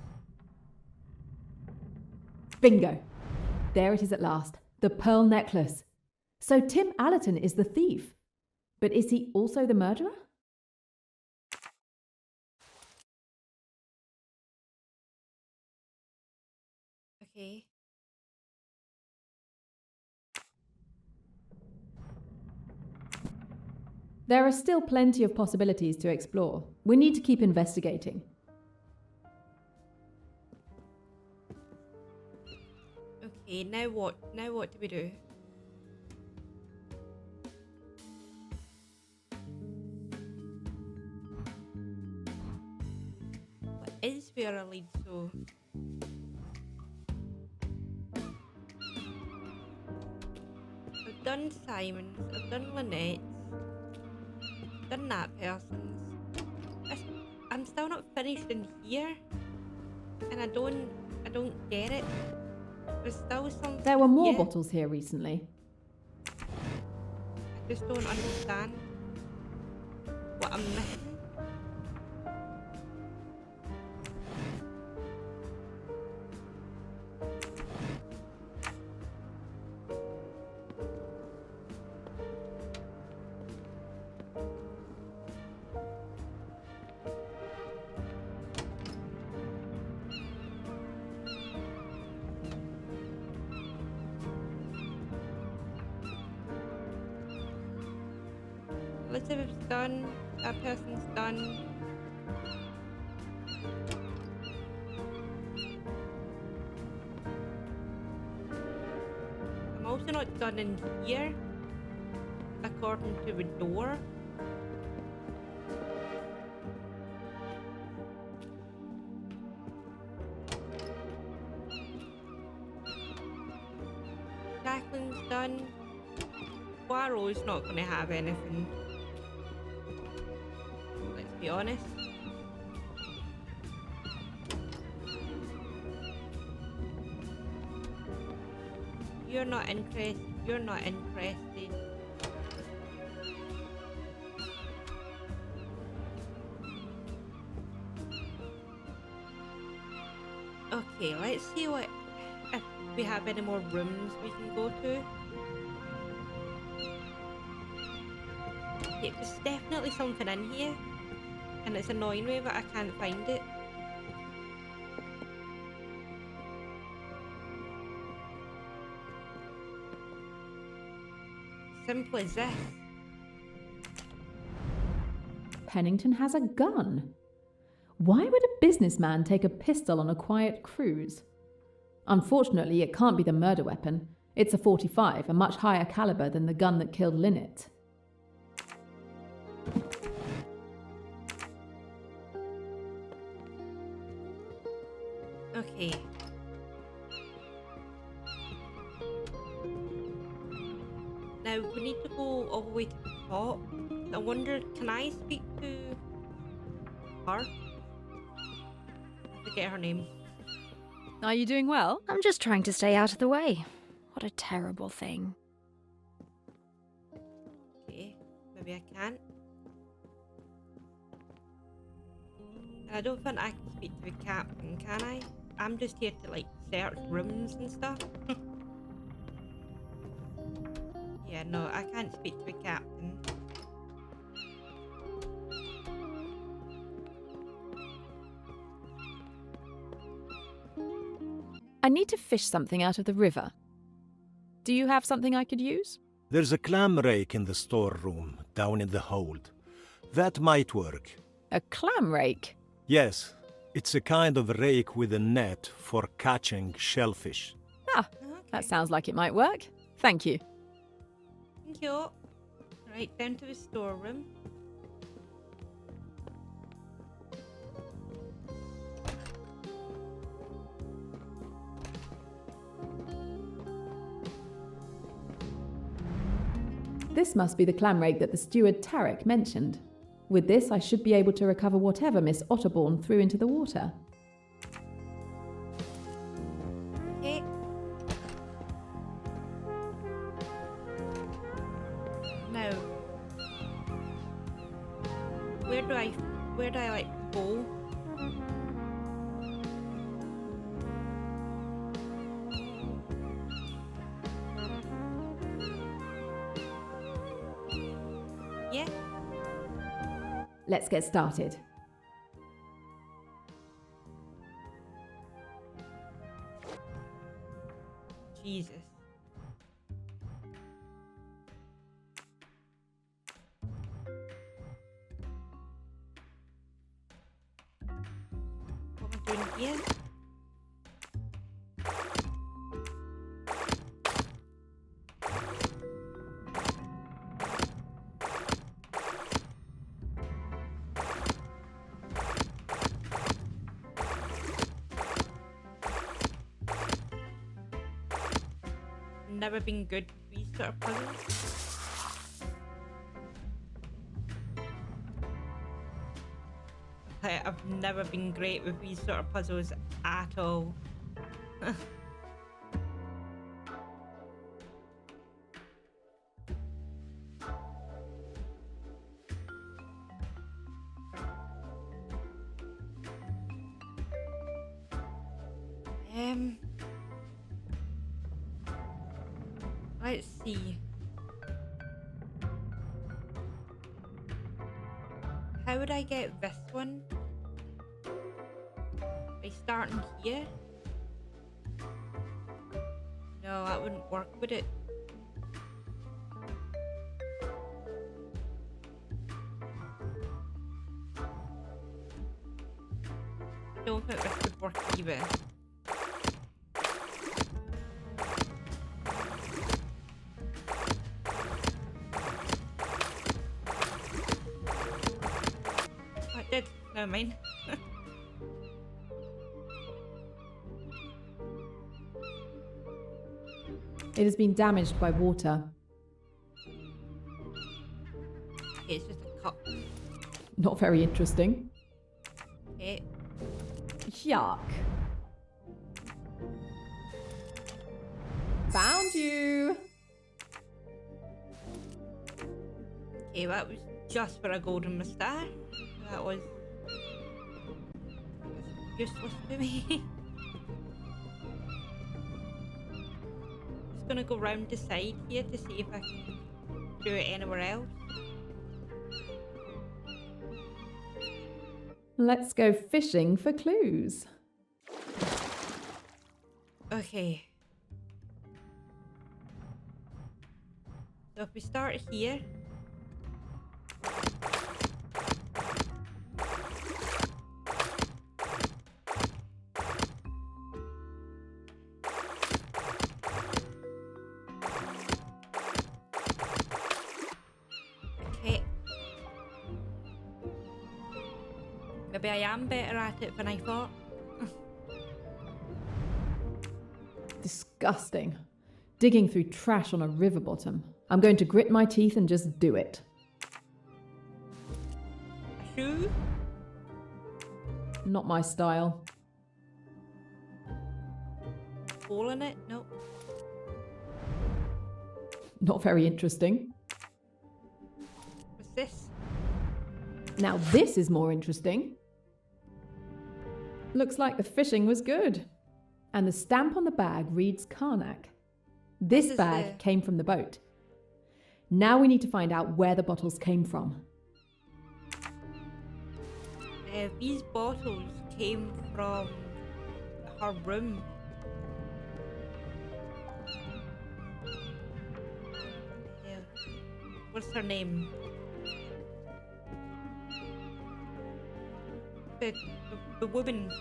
Bingo! There it is at last. The pearl necklace. So Tim Allerton is the thief. But is he also the murderer? Okay. There are still plenty of possibilities to explore. We need to keep investigating. Okay, now what? Now what do we do? What is where I lead so? I've done Simon's, I've done Lynette's, I've done that person's. I'm still not finished in here, and I don't get it. There's still something. There were more here. bottles here recently. I just don't understand what I'm missing. Elizabeth's done, that person's done. I'm also not done in here, according to the door. Jacqueline's done. Poirot's not going to have anything. Let's be honest. You're not interested. You're not interested. Okay, let's see what if we have any more rooms we can go to. Okay, there's definitely something in here, and it's annoying me, but I can't find it. Simple as this. Pennington has a gun. Why would a businessman take a pistol on a quiet cruise? Unfortunately, it can't be the murder weapon. It's a .45, a much higher caliber than the gun that killed Linnet. Okay. Now we need to go all the way to the top. I wonder, can I speak to her? I forget her name. Are you doing well? I'm just trying to stay out of the way. What a terrible thing. Okay, maybe I can't. I don't think I can speak to the captain, can I? I'm just here to like search rooms and stuff. Yeah, no, I can't speak to the captain. I need to fish something out of the river. Do you have something I could use? There's a clam rake in the storeroom, down in the hold. That might work. A clam rake? Yes, it's a kind of rake with a net for catching shellfish. Ah, that sounds like it might work. Thank you. Thank you. Right, down to the storeroom. This must be the clam rake that the steward Tarek mentioned. With this, I should be able to recover whatever Miss Otterbourne threw into the water. Okay. Now, where do I like go? Yeah. Let's get started. Jesus. What am I doing here? Never been good with these sort of puzzles. I've never been great with these sort of puzzles at all. Let's see. How would I get this one? By starting here? No, that wouldn't work, would it? I don't think this would work either. Never mind. It has been damaged by water. It's just a cup. Not very interesting. Okay. Yuck. Found you. Okay, that was just for a golden moustache. That was useless to me. Just gonna go round the side here to see if I can do it anywhere else. Let's go fishing for clues. Okay. So if we start here. Maybe I am better at it than I thought. Disgusting. Digging through trash on a river bottom. I'm going to grit my teeth and just do it. A shoe? Not my style. Hole in it? Nope. Not very interesting. What's this? Now this is more interesting. Looks like the fishing was good. And the stamp on the bag reads Karnak. This is bag came from the boat. Now we need to find out where the bottles came from. These bottles came from her room. Yeah. What's her name? The woman.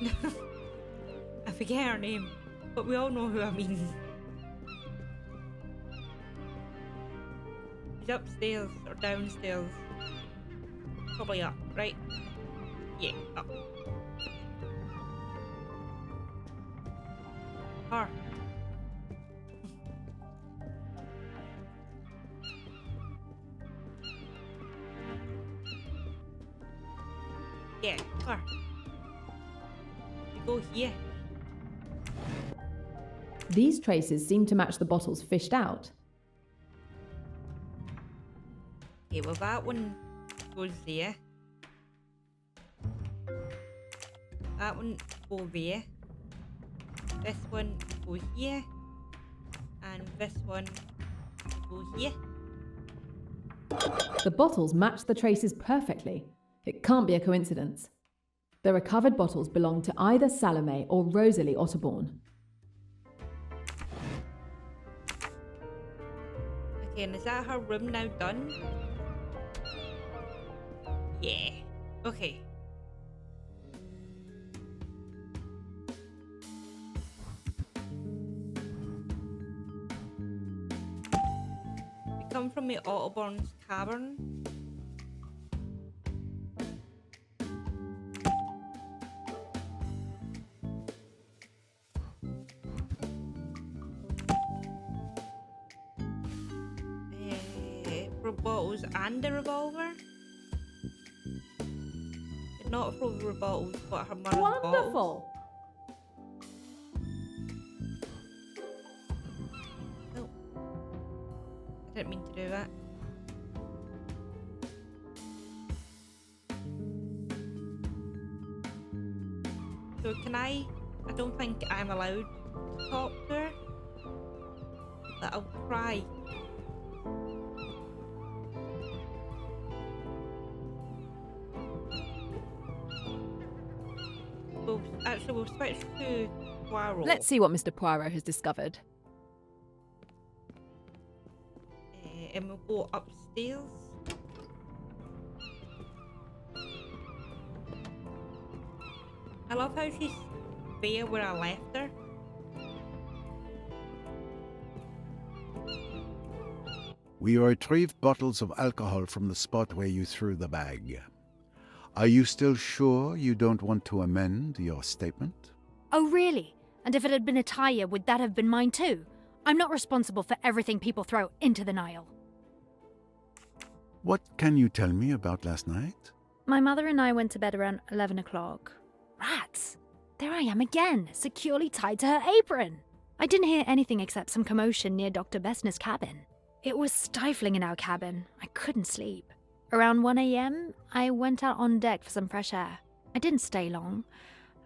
I forget her name, but we all know who I mean. She's upstairs or downstairs. Probably up, right? Yeah, up. Her. Yeah, her. We go here. These traces seem to match the bottles fished out. Okay, well that one goes there. That one goes there. This one goes here. And this one goes here. The bottles match the traces perfectly. It can't be a coincidence. The recovered bottles belong to either Salome or Rosalie Otterbourne. Okay, and is that her room now done? Yeah. Okay. We come from the Otterbourne's cavern. Bottles and a revolver? Not from her bottles, but her mother's bottles. Wonderful! Oh. I didn't mean to do that. So can I don't think I'm allowed to talk to her. But I'll try. Actually, we'll switch to Poirot. Let's see what Mr. Poirot has discovered. And we'll go upstairs. I love how she's there where I left her. We retrieved bottles of alcohol from the spot where you threw the bag. Are you still sure you don't want to amend your statement? Oh, really? And if it had been a tire, would that have been mine too? I'm not responsible for everything people throw into the Nile. What can you tell me about last night? My mother and I went to bed around 11 o'clock. Rats! There I am again, securely tied to her apron. I didn't hear anything except some commotion near Dr. Bessner's cabin. It was stifling in our cabin. I couldn't sleep. Around 1 a.m., I went out on deck for some fresh air. I didn't stay long.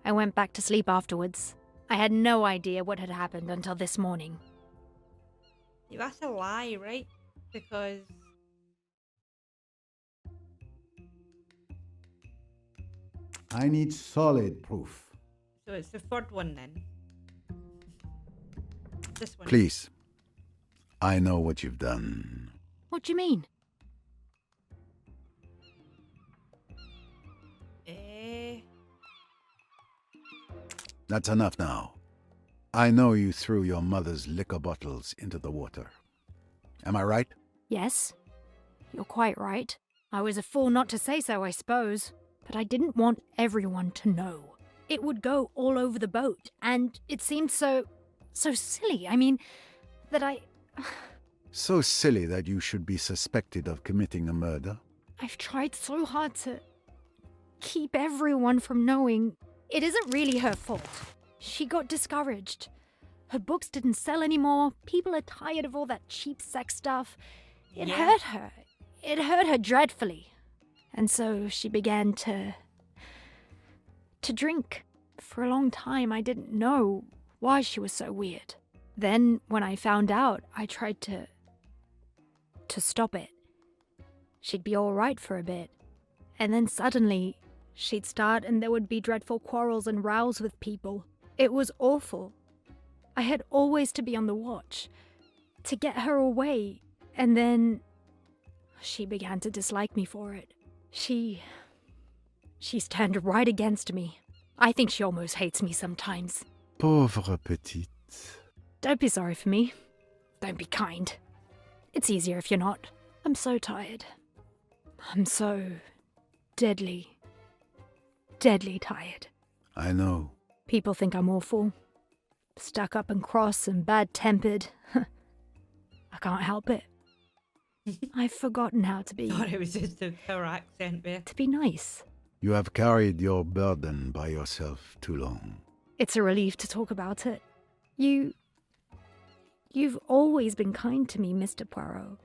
I went back to sleep afterwards. I had no idea what had happened until this morning. That's a lie, right? Because I need solid proof. so it's the third one then. This one. Please. I know what you've done. What do you mean? That's enough now. I know you threw your mother's liquor bottles into the water. Am I right? Yes. You're quite right. I was a fool not to say so, I suppose. But I didn't want everyone to know. It would go all over the boat, and it seemed so silly. I mean, that So silly that you should be suspected of committing a murder? I've tried so hard to keep everyone from knowing. It isn't really her fault. She got discouraged. Her books didn't sell anymore. People are tired of all that cheap sex stuff. It hurt her. It hurt her dreadfully. And so she began to drink. For a long time, I didn't know why she was so weird. Then, when I found out, I tried to stop it. She'd be all right for a bit. And then suddenly, she'd start and there would be dreadful quarrels and rows with people. It was awful. I had always to be on the watch, to get her away. And then she began to dislike me for it. She's turned right against me. I think she almost hates me sometimes. Pauvre petite. Don't be sorry for me. Don't be kind. It's easier if you're not. I'm so tired. I'm so deadly tired. I know. People think I'm awful. Stuck up and cross and bad-tempered. I can't help it. I've forgotten how to be. Thought it was just her accent there. To be nice. You have carried your burden by yourself too long. It's a relief to talk about it. You've always been kind to me, Mr. Poirot.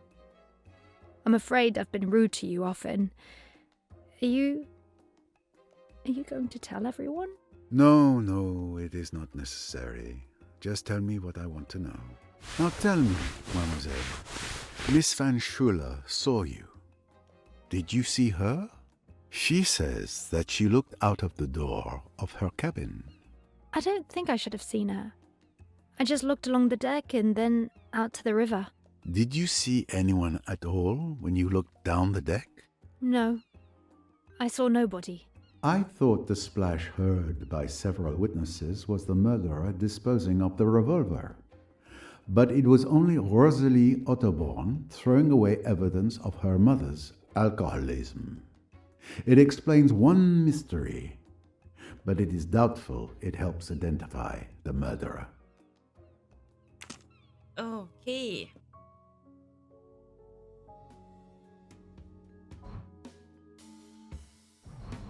I'm afraid I've been rude to you often. Are you going to tell everyone? No, it is not necessary. Just tell me what I want to know. Now tell me, mademoiselle. Miss Van Schuler saw you. Did you see her? She says that she looked out of the door of her cabin. I don't think I should have seen her. I just looked along the deck and then out to the river. Did you see anyone at all when you looked down the deck? No. I saw nobody. I thought the splash heard by several witnesses was the murderer disposing of the revolver. But it was only Rosalie Otterborn throwing away evidence of her mother's alcoholism. It explains one mystery, but it is doubtful it helps identify the murderer. Okay.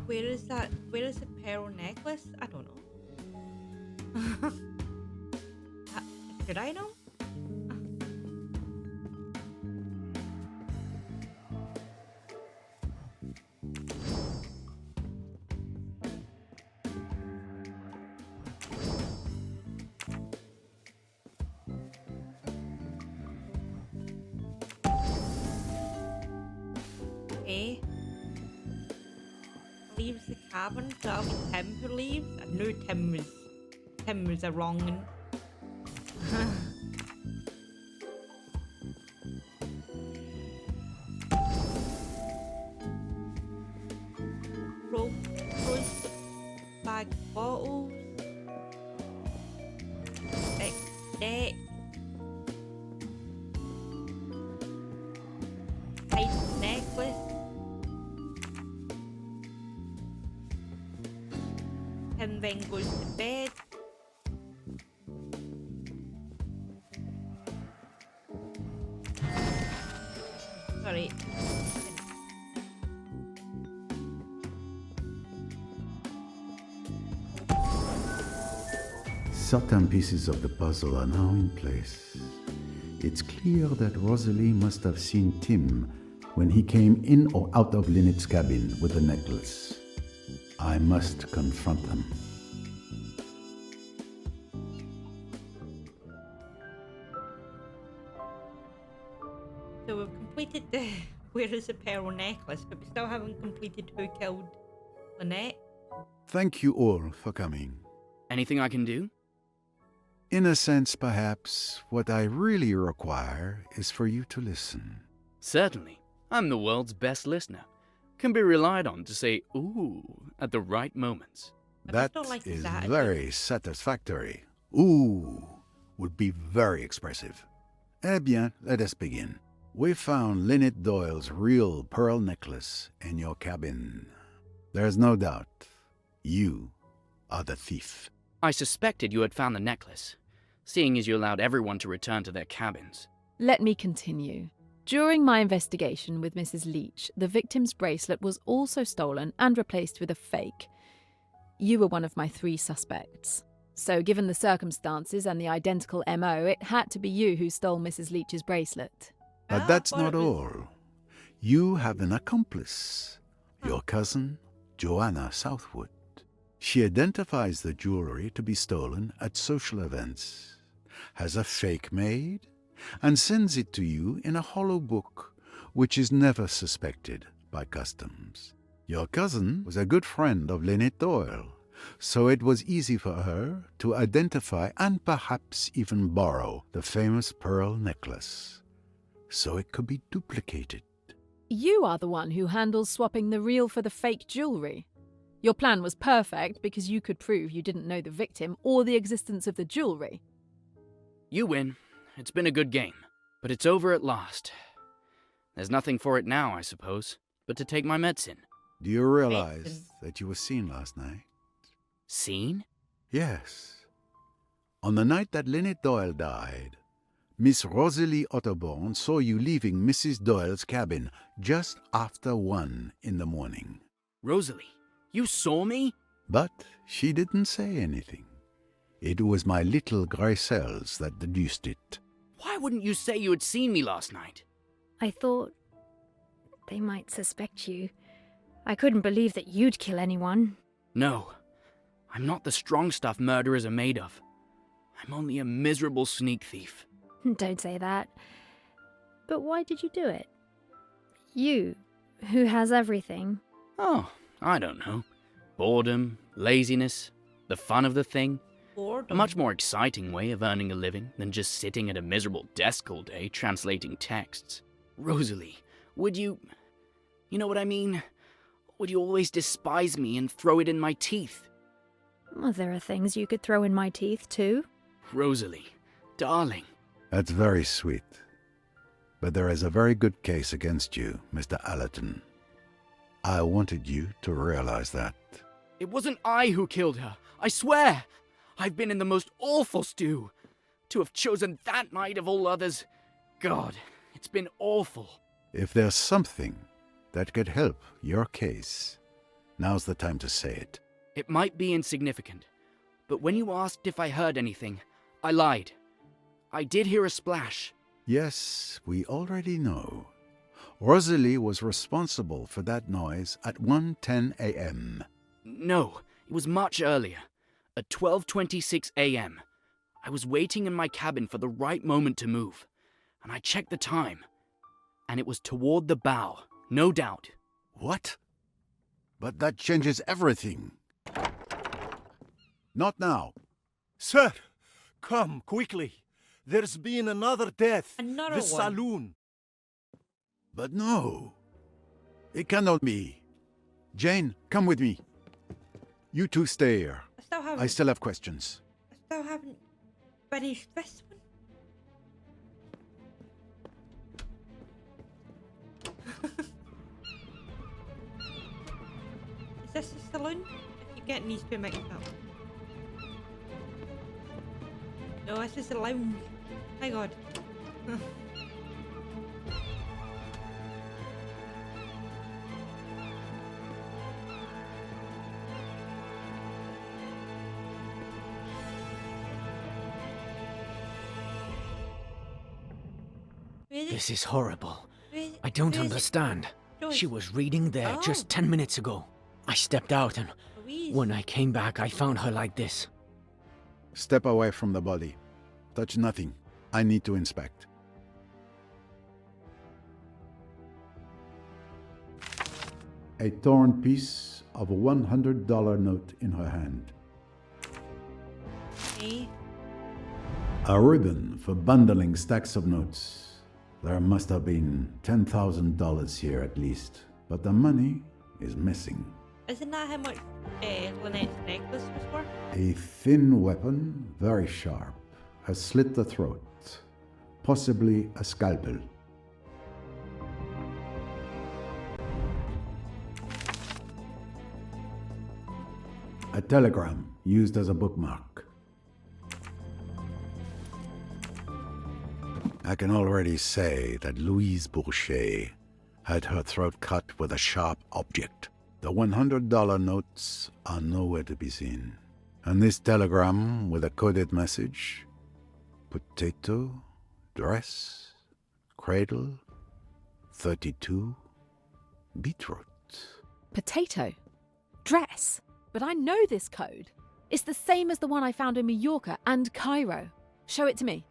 Where is the pearl necklace? I don't know. Should I know? Okay. Leaves the cabin, so that'll be Tim who leaves. I knew Tim was a wrong one. Rose bag bottles. Deck. Tight necklace. Tim then goes to bed. Sorry. Certain pieces of the puzzle are now in place. It's clear that Rosalie must have seen Tim when he came in or out of Linnet's cabin with the necklace. I must confront them. So we've completed the where is the pearl necklace, but we still haven't completed who killed Linnet. Thank you all for coming. Anything I can do? In a sense, perhaps, what I really require is for you to listen. Certainly. I'm the world's best listener. Can be relied on to say ooh at the right moments. That is very satisfactory. Ooh would be very expressive. Eh bien, let us begin. We found Linnet Doyle's real pearl necklace in your cabin. There's no doubt. You are the thief. I suspected you had found the necklace, seeing as you allowed everyone to return to their cabins. Let me continue. During my investigation with Mrs. Leach, the victim's bracelet was also stolen and replaced with a fake. You were one of my 3 suspects. So given the circumstances and the identical MO, it had to be you who stole Mrs. Leach's bracelet. But that's not all. You have an accomplice, your cousin, Joanna Southwood. She identifies the jewelry to be stolen at social events, has a fake made, and sends it to you in a hollow book, which is never suspected by customs. Your cousin was a good friend of Linnet Doyle, so it was easy for her to identify and perhaps even borrow the famous pearl necklace, so it could be duplicated. You are the one who handles swapping the real for the fake jewelry. Your plan was perfect because you could prove you didn't know the victim or the existence of the jewelry. You win. It's been a good game, but it's over at last. There's nothing for it now, I suppose, but to take my medicine. Do you realize that you were seen last night? Seen? Yes. On the night that Linnet Doyle died, Miss Rosalie Otterborn saw you leaving Mrs. Doyle's cabin just after 1 in the morning. Rosalie, you saw me? But she didn't say anything. It was my little grey cells that deduced it. Why wouldn't you say you had seen me last night? I thought they might suspect you. I couldn't believe that you'd kill anyone. No, I'm not the strong stuff murderers are made of. I'm only a miserable sneak thief. Don't say that. But why did you do it? You, who has everything. Oh, I don't know. Boredom, laziness, the fun of the thing. A much more exciting way of earning a living than just sitting at a miserable desk all day translating texts. Rosalie, would you... You know what I mean? Would you always despise me and throw it in my teeth? Well, there are things you could throw in my teeth, too. Rosalie, darling. That's very sweet. But there is a very good case against you, Mr. Allerton. I wanted you to realize that. It wasn't I who killed her, I swear! I've been in the most awful stew. To have chosen that night of all others. God, it's been awful. If there's something that could help your case, now's the time to say it. It might be insignificant, but when you asked if I heard anything, I lied. I did hear a splash. Yes, we already know. Rosalie was responsible for that noise at 1:10 a.m. No, it was much earlier. At 12:26 a.m. I was waiting in my cabin for the right moment to move, and I checked the time, and it was toward the bow, no doubt. What? But that changes everything. Not now. Sir, come quickly. There's been another death. Another the one. saloon. But no. It cannot be. Jane, come with me. You two stay here. I still have questions. I still haven't finished this one. Is this the saloon? I keep getting these two mixed up. No, this is the lounge. My god. This is horrible. I don't understand. She was reading there just 10 minutes ago. I stepped out and when I came back, I found her like this. Step away from the body. Touch nothing. I need to inspect. A torn piece of a $100 note in her hand. Okay. A ribbon for bundling stacks of notes. There must have been $10,000 here at least, but the money is missing. Isn't that how much Lynette's necklace was worth? A thin weapon, very sharp, has slit the throat. Possibly a scalpel. A telegram used as a bookmark. I can already say that Louise Bourget had her throat cut with a sharp object. The $100 notes are nowhere to be seen. And this telegram with a coded message: potato, dress, cradle, 32, beetroot. Potato. Dress. But I know this code. It's the same as the one I found in Mallorca and Cairo. Show it to me.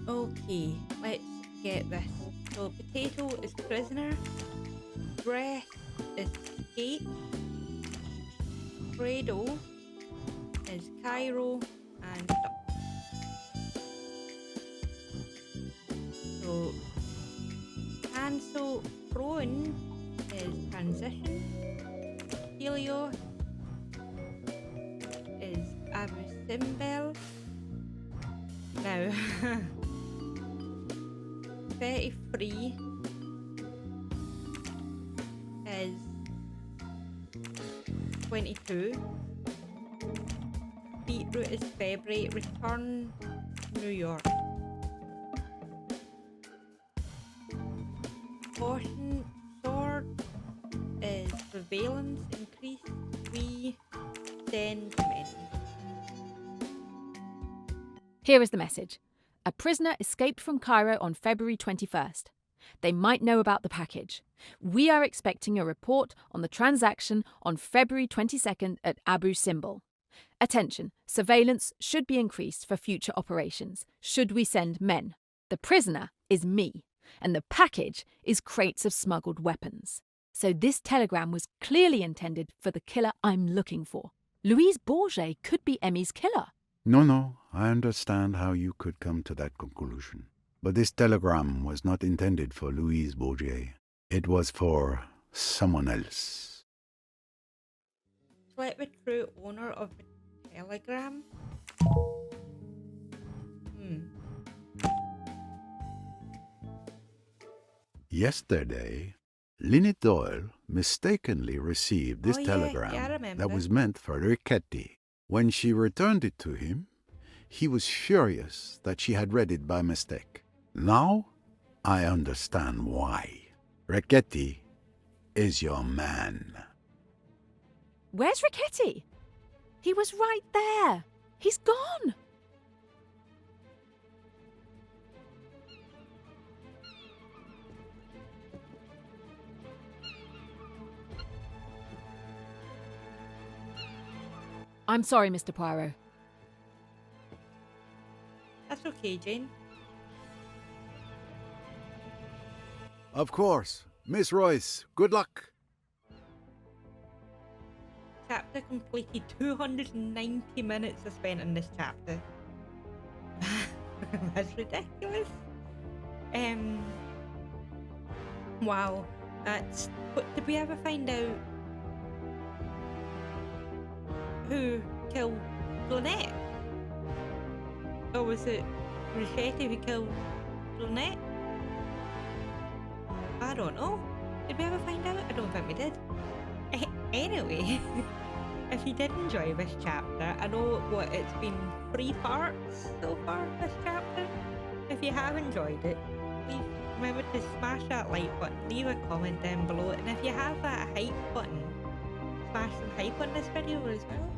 Okay, let's get this. So potato is prisoner, dress is escape, cradle is Cairo, and duck. So cancel prone is transition, Helios is Abu Simbel. Now 33 is 22. Beetroot is February. Return New York. Caution sword is surveillance. Increase 3. Send men. Here is the message. A prisoner escaped from Cairo on February 21st. They might know about the package. We are expecting a report on the transaction on February 22nd at Abu Simbel. Attention, surveillance should be increased for future operations. Should we send men? The prisoner is me, and the package is crates of smuggled weapons. So this telegram was clearly intended for the killer I'm looking for. Louise Bourget could be Emmy's killer. No, I understand how you could come to that conclusion. But this telegram was not intended for Louise Bourget. It was for someone else. Select the true owner of the telegram. Yesterday, Linnet Doyle mistakenly received this I telegram remember. that was meant for Riquetti. When she returned it to him, he was furious that she had read it by mistake. Now, I understand why. Riquetti is your man. Where's Riquetti? He was right there. He's gone. I'm sorry, Mr. Poirot. That's okay, Jane. Of course. Miss Royce, good luck. Chapter completed. 290 minutes I spent in this chapter. That's ridiculous. Wow. That's. But did we ever find out who killed Linnet? Or was it Riquetti who killed Linnet? I don't know. Did we ever find out? I don't think we did. Anyway, if you did enjoy this chapter, I know it's been 3 parts so far, this chapter. If you have enjoyed it, please remember to smash that like button, leave a comment down below, and if you have that hype button, smash some hype on this video as well.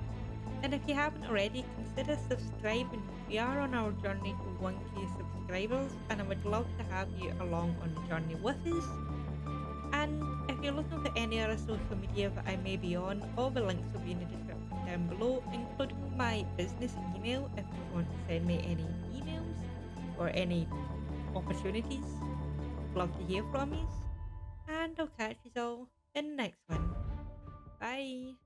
And if you haven't already, consider subscribing. We are on our journey to 1k subscribers, and I would love to have you along on the journey with us. And if you're looking for any other social media that I may be on, all the links will be in the description down below, including my business email if you want to send me any emails or any opportunities. I'd love to hear from you. And I'll catch you all in the next one. Bye.